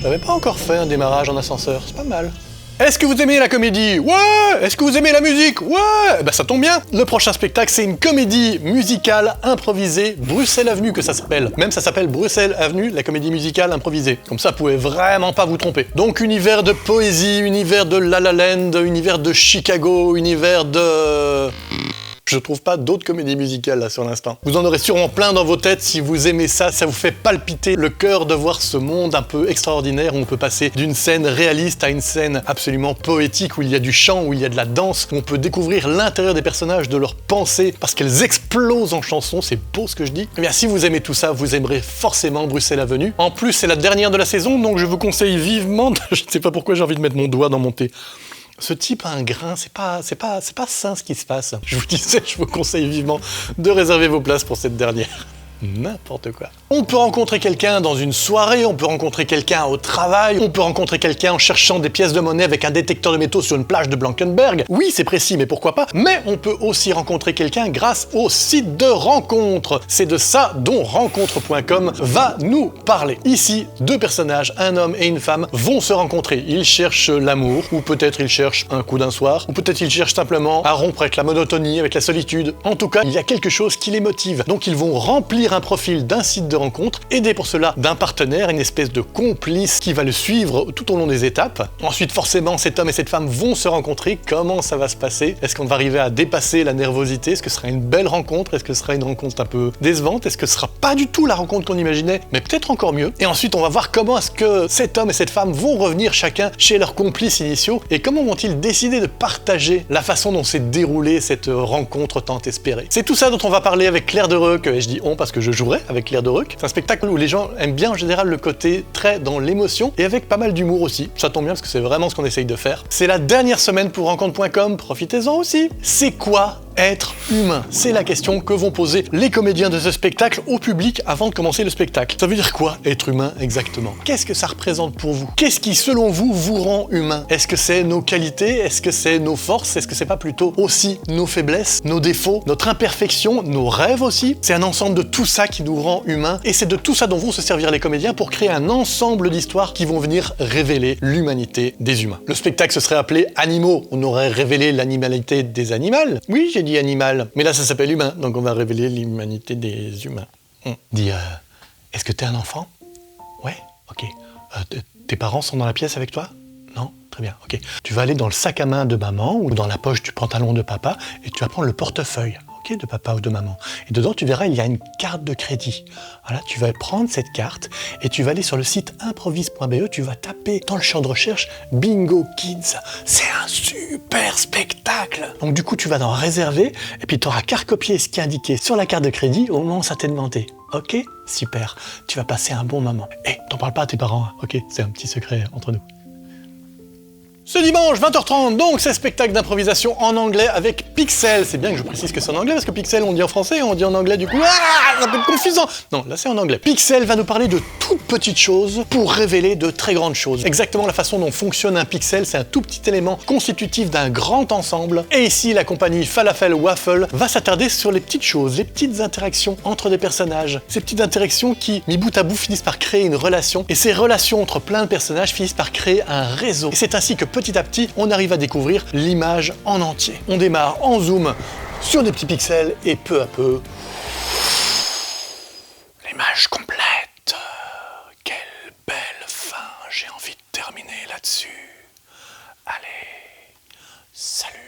J'avais pas encore fait un démarrage en ascenseur, c'est pas mal. Est-ce que vous aimez la comédie? Ouais! Est-ce que vous aimez la musique? Ouais! Eh ben ça tombe bien! Le prochain spectacle, c'est une comédie musicale improvisée, Bruxelles Avenue que ça s'appelle. Même ça s'appelle Bruxelles Avenue, la comédie musicale improvisée. Comme ça, vous pouvez vraiment pas vous tromper. Donc univers de poésie, univers de La La Land, univers de Chicago, univers de... Je trouve pas d'autres comédies musicales là sur l'instant. Vous en aurez sûrement plein dans vos têtes si vous aimez ça, ça vous fait palpiter le cœur de voir ce monde un peu extraordinaire où on peut passer d'une scène réaliste à une scène absolument poétique où il y a du chant, où il y a de la danse, où on peut découvrir l'intérieur des personnages, de leurs pensées, parce qu'elles explosent en chansons, c'est beau ce que je dis. Eh bien si vous aimez tout ça, vous aimerez forcément Bruxelles Avenue. En plus c'est la dernière de la saison, donc je vous conseille vivement, je ne sais pas pourquoi j'ai envie de mettre mon doigt dans mon thé. Ce type a un grain, c'est pas sain ce qui se passe. Je vous disais, je vous conseille vivement de réserver vos places pour cette dernière. N'importe quoi. On peut rencontrer quelqu'un dans une soirée, on peut rencontrer quelqu'un au travail, on peut rencontrer quelqu'un en cherchant des pièces de monnaie avec un détecteur de métaux sur une plage de Blankenberg. Oui, c'est précis, mais pourquoi pas? Mais on peut aussi rencontrer quelqu'un grâce au site de rencontre. C'est de ça dont rencontre.com va nous parler. Ici, deux personnages, un homme et une femme, vont se rencontrer. Ils cherchent l'amour, ou peut-être ils cherchent un coup d'un soir, ou peut-être ils cherchent simplement à rompre avec la monotonie, avec la solitude. En tout cas, il y a quelque chose qui les motive. Donc ils vont remplir un profil d'un site de rencontre, aidé pour cela d'un partenaire, une espèce de complice qui va le suivre tout au long des étapes. Ensuite, forcément, cet homme et cette femme vont se rencontrer. Comment ça va se passer? Est-ce qu'on va arriver à dépasser la nervosité? Est-ce que ce sera une belle rencontre? Est-ce que ce sera une rencontre un peu décevante? Est-ce que ce sera pas du tout la rencontre qu'on imaginait, mais peut-être encore mieux? Et ensuite, on va voir comment est-ce que cet homme et cette femme vont revenir chacun chez leurs complices initiaux et comment vont-ils décider de partager la façon dont s'est déroulée cette rencontre tant espérée. C'est tout ça dont on va parler avec Claire Dereuck, et je dis on parce que je jouerai avec Claire Dereuck. C'est un spectacle où les gens aiment bien en général le côté très dans l'émotion et avec pas mal d'humour aussi. Ça tombe bien parce que c'est vraiment ce qu'on essaye de faire. C'est la dernière semaine pour rencontre.com, profitez-en aussi. C'est quoi être humain? C'est la question que vont poser les comédiens de ce spectacle au public avant de commencer le spectacle. Ça veut dire quoi être humain exactement? Qu'est-ce que ça représente pour vous? Qu'est-ce qui selon vous vous rend humain? Est-ce que c'est nos qualités? Est-ce que c'est nos forces? Est-ce que c'est pas plutôt aussi nos faiblesses, nos défauts, notre imperfection, nos rêves aussi? C'est un ensemble de tout ça qui nous rend humains et c'est de tout ça dont vont se servir les comédiens pour créer un ensemble d'histoires qui vont venir révéler l'humanité des humains. Le spectacle se serait appelé Animaux. On aurait révélé l'animalité des animaux. Oui, j'ai dit animal, mais là ça s'appelle humain, donc on va révéler l'humanité des humains. Dis, est-ce que t'es un enfant? Ouais, ok. Tes parents sont dans la pièce avec toi? Non? Très bien, ok. Tu vas aller dans le sac à main de maman ou dans la poche du pantalon de papa et tu vas prendre le portefeuille. Ok, de papa ou de maman. Et dedans, tu verras, il y a une carte de crédit. Voilà, tu vas prendre cette carte et tu vas aller sur le site improvise.be, tu vas taper dans le champ de recherche Bingo Kids. C'est un super spectacle. Donc du coup, tu vas dans réserver et puis tu auras qu'à recopier ce qui est indiqué sur la carte de crédit au moment où ça t'est demandé. Ok? Super. Tu vas passer un bon moment. Et t'en parles pas à tes parents, hein. Ok? C'est un petit secret entre nous. Ce dimanche, 20h30, donc, c'est spectacle d'improvisation en anglais avec Pixel. C'est bien que je précise que c'est en anglais, parce que Pixel, on dit en français, on dit en anglais, du coup, ça peut être confusant. Non, là, c'est en anglais. Pixel va nous parler de toutes petites choses pour révéler de très grandes choses. Exactement la façon dont fonctionne un pixel, c'est un tout petit élément constitutif d'un grand ensemble. Et ici, la compagnie Falafel Waffle va s'attarder sur les petites choses, les petites interactions entre des personnages. Ces petites interactions qui, mis bout à bout, finissent par créer une relation. Et ces relations entre plein de personnages finissent par créer un réseau. Et c'est ainsi que petit à petit, on arrive à découvrir l'image en entier. On démarre en zoom sur des petits pixels et peu à peu, l'image complète. Quelle belle fin, j'ai envie de terminer là-dessus. Allez, salut.